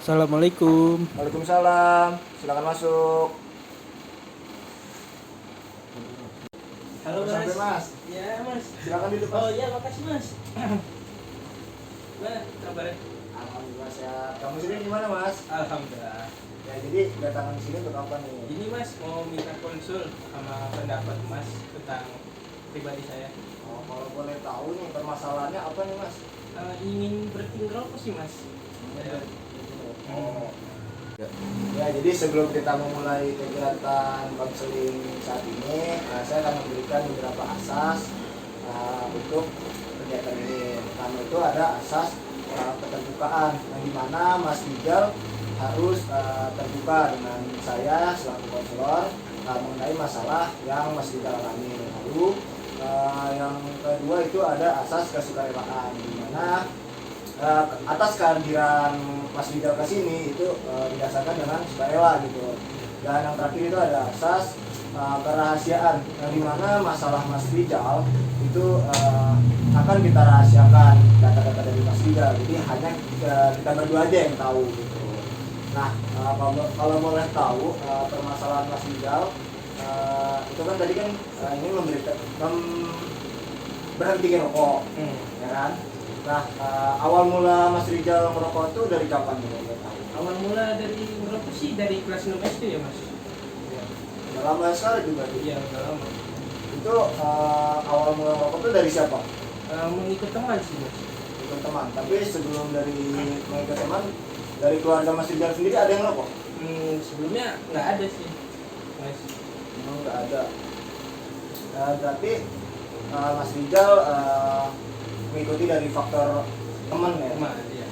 Assalamualaikum. Waalaikumsalam. Silakan masuk. Halo Udah sampai, Mas. Ya mas. Silakan duduk, Mas. Oh iya makasih mas. Mana kabarnya? Alhamdulillah sehat. Kamu sendiri gimana, Mas? Alhamdulillah. Ya, jadi datangan di sini untuk apa nih? Ini mas mau minta konsul sama pendapat mas tentang pribadi saya. Oh, kalau boleh tahu nih permasalahannya apa nih, Mas? Ingin berhenti ngerokok sih mas. Ya. Oh. Ya, jadi sebelum kita memulai kegiatan konseling saat ini, saya akan memberikan beberapa asas untuk kegiatan ini. Pertama itu ada asas keterbukaan, yang dimana Mas Rizal harus terbuka dengan saya selaku konselor mengenai masalah yang Mas Rizal alami. Lalu yang kedua itu ada asas kesukarelaan, dimana atas kehadiran Mas Rizal ke sini itu didasarkan dengan sukarela gitu. Dan yang terakhir itu ada asas kerahasiaan, yang dimana masalah Mas Rizal itu akan kita rahasiakan data-data dari Mas Rizal. Jadi hanya kita berdua aja yang tahu gitu. Nah, kalau boleh tahu permasalahan Mas Rizal itu kan tadi kan ini berhenti ngerokok, ya kan? Nah, awal mula Mas Rizal merokok itu dari kapan nih? Awal mula dari ngerokok sih dari kelas 6 SD ya mas. Ya. Udah lama sekali juga. Iya udah lama. Itu awal mula merokok itu dari siapa? Mengikut teman sih mas. Ikut teman. Tapi sebelum dari mengikut teman, dari keluarga Mas Rizal sendiri ada yang merokok? Sebelumnya nggak ada sih mas. Memang nggak ada. Berarti Mas Rizal mengikuti dari faktor teman ya? Teman ya.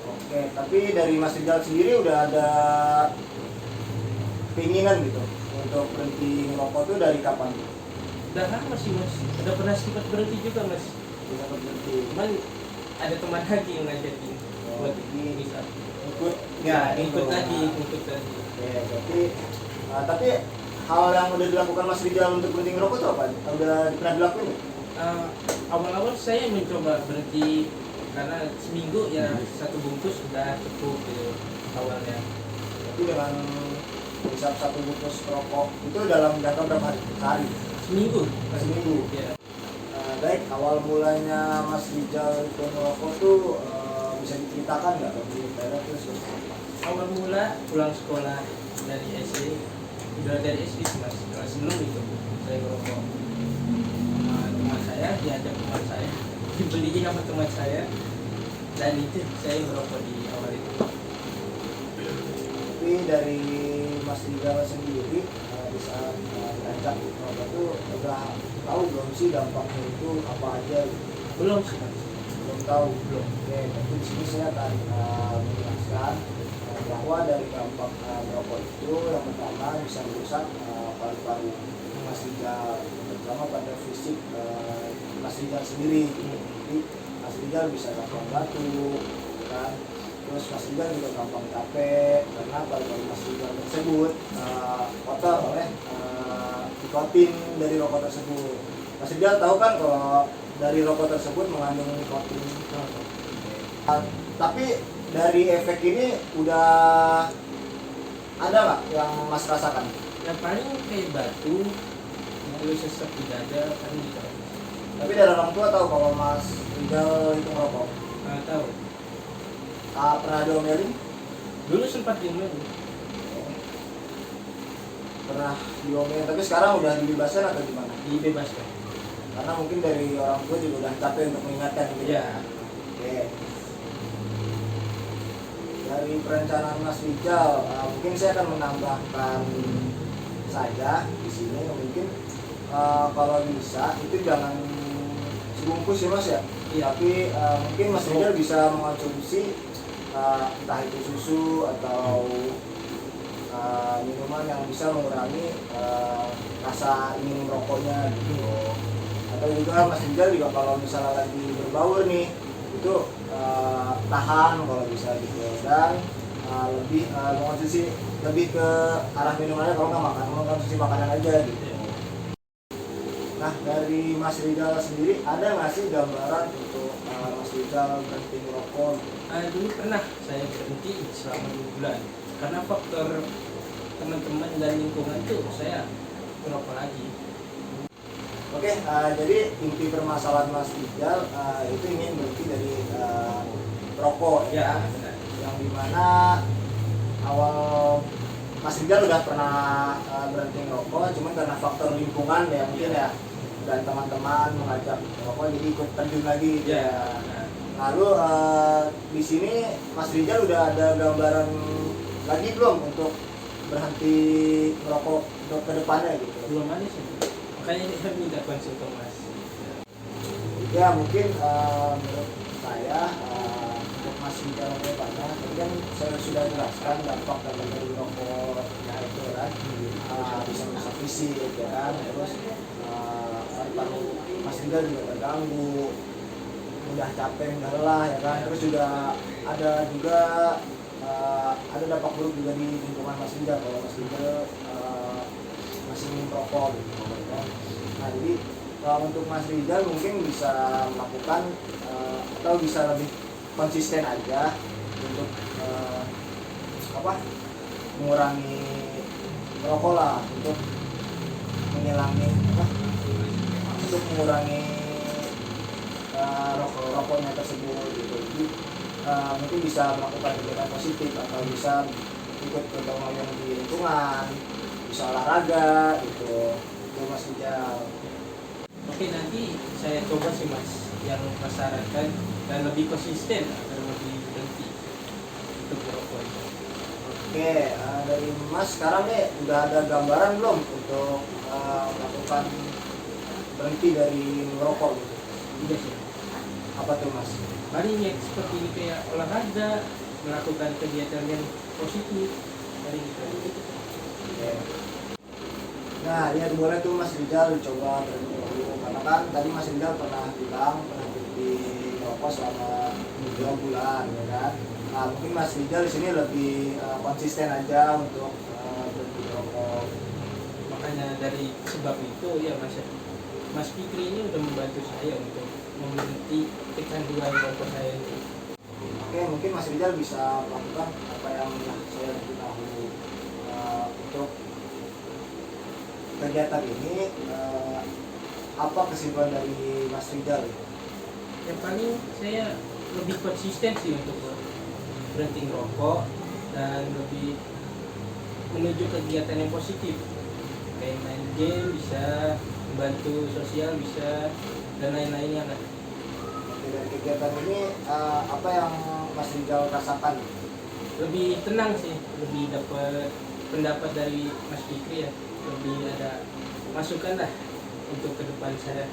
Oke, tapi dari Mas Rizal sendiri udah ada keinginan gitu untuk berhenti ngerokok itu dari kapan? Udah lama sih mas. Udah pernah sempat berhenti juga mas. Bisa berhenti. Cuman ada teman lagi yang ngajakin buat Jadi bisa. ikut Ya, ikut gitu. lagi, ikut lagi. Oke, berarti tapi hal yang udah dilakukan Mas Rizal untuk berhenti ngerokok itu apa? Udah pernah dilakuin? Awal-awal saya mencoba berhenti karena seminggu ya satu bungkus sudah cukup gitu awalnya. Tapi dengan hisap satu bungkus rokok itu dalam jangka berapa hari? Sehari? Seminggu. Seminggu. Ya. Baik, awal mulanya Mas Rizal itu ngerokok tuh bisa diceritakan nggak? Terus Awal mula pulang sekolah dari SD, udah dari SD sih mas. Kelas sebelum itu saya ngerokok. Teman saya diajak teman saya, dibeliin sama teman saya, dan itu saya ngerokok di awal itu. Tapi dari Mas Rizal sendiri di saat diajak ngerokok tuh udah tahu belum sih dampaknya itu apa aja? Belum sih mas. Belum tahu. Belum. Oke, tapi di sini saya akan menjelaskan bahwa dari dampak merokok itu yang pertama bisa merusak paru-paru Mas Rizal, terutama pada fisik Mas Rizal sendiri. Jadi Mas Rizal bisa gampang batuk, kan? Terus Mas Rizal juga gampang capek karena paru-paru Mas Rizal tersebut kotor oleh nikotin dari rokok tersebut. Mas Rizal tahu kan kalau dari rokok tersebut mengandung nikotin. Tapi dari efek ini udah ada nggak yang Mas rasakan? Yang paling kayak batu, terus sesak di dada kan gitu. Tapi dari orang tua tahu kalau Mas Rizal itu merokok? Nggak tahu. Pernah diomelin? Dulu sempat diomelin. Pernah diomelin, tapi sekarang udah dibebaskan atau gimana? Dibebaskan. Karena mungkin dari orang tua juga udah capek untuk mengingatkan gitu. Iya. Oke. Dari perencanaan Mas Rizal, mungkin saya akan menambahkan saja di sini mungkin kalau bisa itu jangan sebungkus ya Mas ya. Iya. Tapi mungkin Mas Rizal bisa mengonsumsi entah itu susu atau minuman yang bisa mengurangi rasa ingin merokoknya gitu. Atau juga Mas Rizal juga kalau misalnya lagi berbaur nih itu tahan kalau bisa gitu, dan lebih mengonsumsi lebih ke arah minumannya, kalau nggak makan mengonsumsi makanan aja gitu. Nah, dari Mas Rizal sendiri ada nggak sih gambaran untuk Mas Rizal berhenti merokok? Dulu pernah saya berhenti selama 2 bulan karena faktor teman-teman dan lingkungan tuh saya merokok lagi. Oke, jadi inti permasalahan Mas Rizal itu ingin berhenti dari rokok Ya, ya, benar. yang dimana awal Mas Rizal udah pernah berhenti merokok, cuman karena faktor lingkungan ya mungkin ya, dan teman-teman mengajak merokok jadi ikut terjun lagi gitu Ya, ya. benar. Lalu di sini Mas Rizal udah ada gambaran lagi belum untuk berhenti merokok untuk kedepannya gitu? Belum ada sih. Makanya saya minta konsul ke Mas. Ya mungkin menurut saya untuk Mas Rizal banyak, tadi kan saya sudah jelaskan dampak dari rokoknya itu kan, bisa merusak fisik ya kan, terus paru-paru Mas Rizal juga terganggu, mudah capek, mudah lelah ya kan, terus juga ada dampak buruk juga di lingkungan Mas Rizal kalau Mas Rizal masih merokok gitu ya. Nah jadi untuk Mas Rizal mungkin bisa melakukan atau bisa lebih konsisten aja untuk mengurangi merokok lah, untuk mengurangi rokoknya tersebut gitu. Jadi mungkin bisa melakukan kegiatan positif atau bisa ikut kegiatan di lingkungan, bisa olahraga gitu. Itu Mas Rizal. Oke, nanti saya coba sih Mas yang Mas sarankan dan lebih konsisten agar lebih berhenti untuk merokok itu. Oke, dari Mas sekarang nih udah ada gambaran belum untuk melakukan berhenti dari merokok gitu? Iya sih. Apa tuh Mas? Paling yang seperti ini kayak olahraga, melakukan kegiatan yang positif, paling gitu. Oke. Nah, ya boleh tuh Mas Rizal coba berhenti dulu, karena kan tadi Mas Rizal pernah bilang pernah berhenti merokok selama 2 bulan ya kan. Nah, mungkin Mas Rizal di sini lebih konsisten aja untuk berhenti merokok. Makanya dari sebab itu ya Mas Fikri ini udah membantu saya untuk memberhenti kecanduan rokok saya itu. Oke, mungkin Mas Rizal bisa melakukan apa yang saya beritahu untuk kegiatan ini. Apa kesimpulan dari Mas Rizal? Yang paling saya lebih konsisten sih untuk berhenti merokok dan lebih menuju kegiatan yang positif kayak main game bisa, membantu sosial bisa, dan lain-lainnya lah. Oke, dari kegiatan ini apa yang Mas Rizal rasakan? Lebih tenang sih, lebih dapat pendapat dari Mas Fikri ya, lebih ada masukan lah untuk ke depan saya.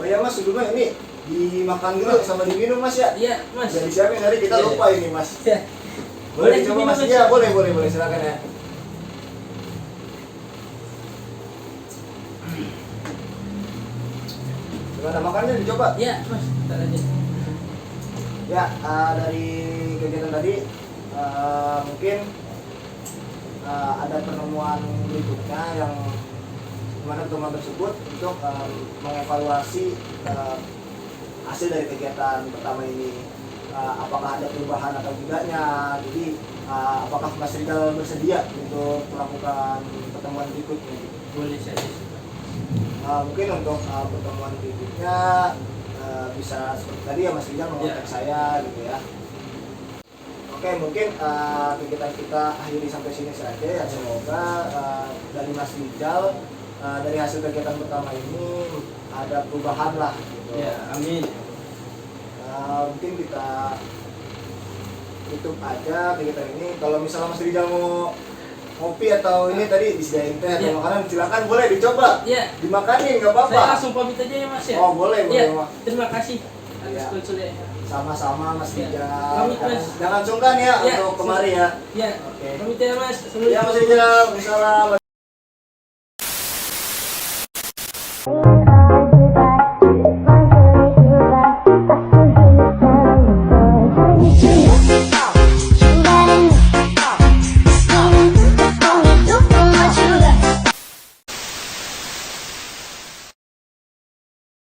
Oh ya Mas, sebelumnya ini dimakan dulu sama diminum Mas ya? Iya Mas. Jadi siapa yang hari kita Iya, lupa ini Mas? Ya. Boleh dicoba diminum, Mas? Mas. Iya boleh silakan ya. Gimana makannya, dicoba? Iya Mas, ntar aja. Ya, dari kegiatan tadi mungkin ada penemuan berikutnya yang dimana teman tersebut untuk mengevaluasi hasil dari kegiatan pertama ini, apakah ada perubahan atau tidaknya. Jadi apakah Mas Rizal bersedia untuk melakukan pertemuan berikutnya? Boleh saja. Mungkin untuk pertemuan berikutnya bisa seperti tadi ya Mas Rizal mengontak saya gitu ya. Oke, mungkin kegiatan kita akhiri sampai sini saja ya. Semoga dari Mas Rizal dari hasil kegiatan pertama ini ada perubahan lah gitu. Ya, amin. Mungkin kita tutup aja kegiatan ini. Kalau misalnya Mas Rizal mau kopi atau ini tadi disediain teh atau makanan, silakan boleh dicoba. Iya. Dimakanin nggak apa-apa. Saya langsung pamit aja ya Mas ya. Oh boleh Iya, Mas. terima kasih atas Iya. konsulnya. Sama-sama Mas Iya. Rizal. Pamit, Mas. Jangan sungkan ya Iya, untuk kemari ya. Iya. Oke. Pamit ya Mas. Ya Mas Rizal, Waalaikumsalam.